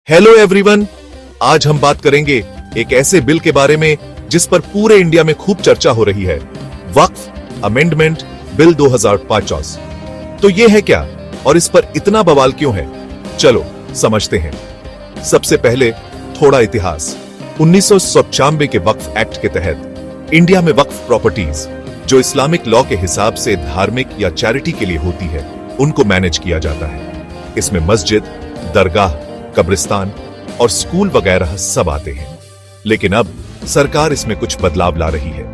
Hello everyone, आज हम बात करेंगे एक ऐसे बिल के बारे में जिस पर पूरे इंडिया में खूब चर्चा हो रही है। वक्फ अमेंडमेंट बिल 2050। तो ये है क्या और इस पर इतना बवाल क्यों है? चलो समझते हैं। सबसे पहले थोड़ा इतिहास। 1995 के वक्फ एक्ट के तहत इंडिया में वक्फ प्रॉपर्टीज जो इस्लामिक लॉ के हिसाब से धार्मिक या चैरिटी के लिए होती है, उनको मैनेज किया जाता है। इसमें मस्जिद, दरगाह, कब्रिस्तान और स्कूल वगैरह सब आते हैं। लेकिन अब सरकार इसमें कुछ बदलाव ला रही है।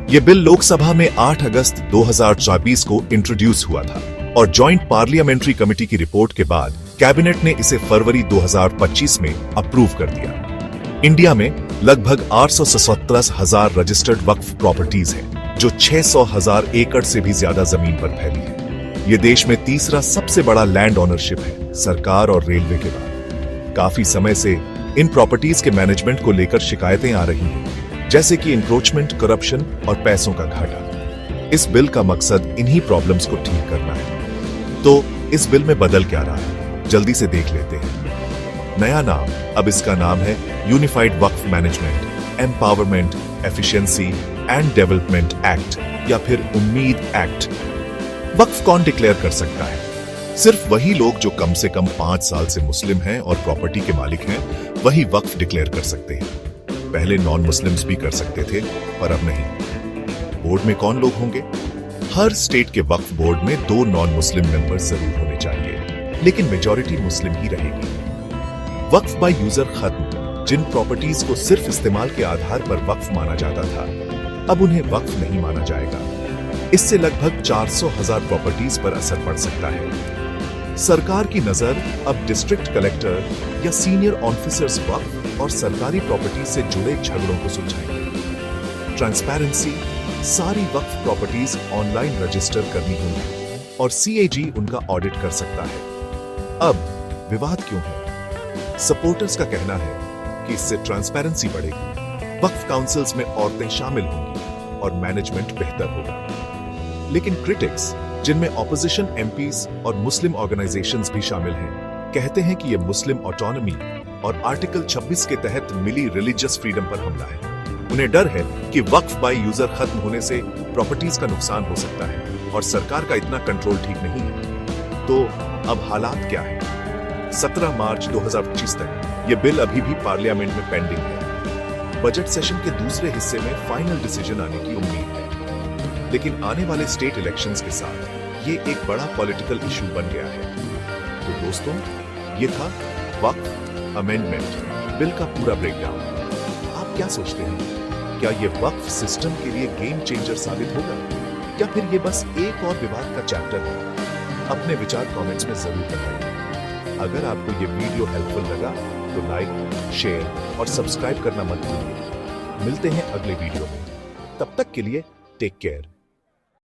यह बिल लोकसभा में 8 अगस्त 2024 को इंट्रोड्यूस हुआ था और जॉइंट पार्लियामेंट्री कमेटी की रिपोर्ट के बाद कैबिनेट ने इसे फरवरी 2025 में अप्रूव कर दिया। इंडिया में लगभग 817,000 रजिस्टर्ड वक्फ प्रॉपर्टीज हैं, जो 600,000 एकड़ से भी ज्यादा जमीन पर फैली है। यह देश में तीसरा सबसे बड़ा लैंड ओनरशिप है, सरकार और रेलवे के बाद। काफी समय से इन प्रॉपर्टीज के मैनेजमेंट को लेकर शिकायतें आ रही हैं, जैसे कि इंक्रोचमेंट, करप्शन और पैसों का घाटा। इस बिल का मकसद इन्हीं प्रॉब्लम्स को ठीक करना है। तो इस बिल में बदल क्या रहा है, जल्दी से देख लेते हैं। नया नाम, अब इसका नाम है unified Waqf management, empowerment, efficiency and development act या फिर उम्मीद एक्ट। वक्फ कौन डिक्लेयर कर सकता है? सिर्फ वही लोग जो कम से कम 5 साल से मुस्लिम हैं और प्रॉपर्टी के मालिक हैं, वही वक्फ डिक्लेयर कर सकते हैं। पहले नॉन मुस्लिम्स भी कर सकते थे, पर अब नहीं। बोर्ड में कौन लोग होंगे? हर स्टेट के वक्फ बोर्ड में 2 नॉन मुस्लिम मेंबर्स जरूर होने चाहिए, लेकिन मेजॉरिटी मुस्लिम ही रहेगी। वक्फ बाय यूजर खत्म। जिन प्रॉपर्टीज को सिर्फ इस्तेमाल के आधार पर वक्फ माना जाता था, अब उन्हें वक्फ नहीं माना जाएगा। इससे लगभग 400,000 प्रॉपर्टीज पर असर पड़ सकता है। सरकार की नजर अब डिस्ट्रिक्ट कलेक्टर या सीनियर ऑफिसर्स वक्फ और सरकारी प्रॉपर्टी से जुड़े झगड़ों को सुलझाएंगे। ट्रांसपेरेंसी, सारी वक्फ प्रॉपर्टीज ऑनलाइन रजिस्टर करनी होंगी और सीएजी उनका ऑडिट कर सकता है। अब विवाद क्यों है? सपोर्टर्स का कहना है कि इससे ट्रांसपेरेंसी बढ़ेगी, वक्फ काउंसिल्स में औरतें शामिल होंगी और मैनेजमेंट बेहतर होगा। लेकिन क्रिटिक्स, जिनमें ऑपोजिशन एमपीज और मुस्लिम ऑर्गेनाइजेशंस भी शामिल हैं, कहते हैं कि यह मुस्लिम ऑटोनॉमी और आर्टिकल 26 के तहत मिली रिलीजियस फ्रीडम पर हमला है। उन्हें डर है कि वक्फ बाय यूजर खत्म होने से प्रॉपर्टीज का नुकसान हो सकता है और सरकार का इतना कंट्रोल ठीक नहीं है। तो अब हालात क्या है? 17 मार्च 2025 तक यह बिल अभी भी पार्लियामेंट में पेंडिंग है। बजट सेशन के दूसरे हिस्से में फाइनल डिसीजन आने की उम्मीद है। लेकिन आने वाले स्टेट इलेक्शंस के साथ ये एक बड़ा पॉलिटिकल इशू बन गया है। तो दोस्तों, ये था वक्फ अमेंडमेंट बिल का पूरा ब्रेकडाउन। आप क्या सोचते हैं? क्या ये वक्फ सिस्टम के लिए गेम चेंजर साबित होगा या फिर ये बस एक और विवाद का चैप्टर है? अपने विचार कमेंट्स में जरूर बताइए। अगर आपको ये वीडियो हेल्पफुल लगा तो लाइक, शेयर और सब्सक्राइब करना मत भूलिए। मिलते हैं अगले वीडियो में। तब तक के लिए टेक केयर।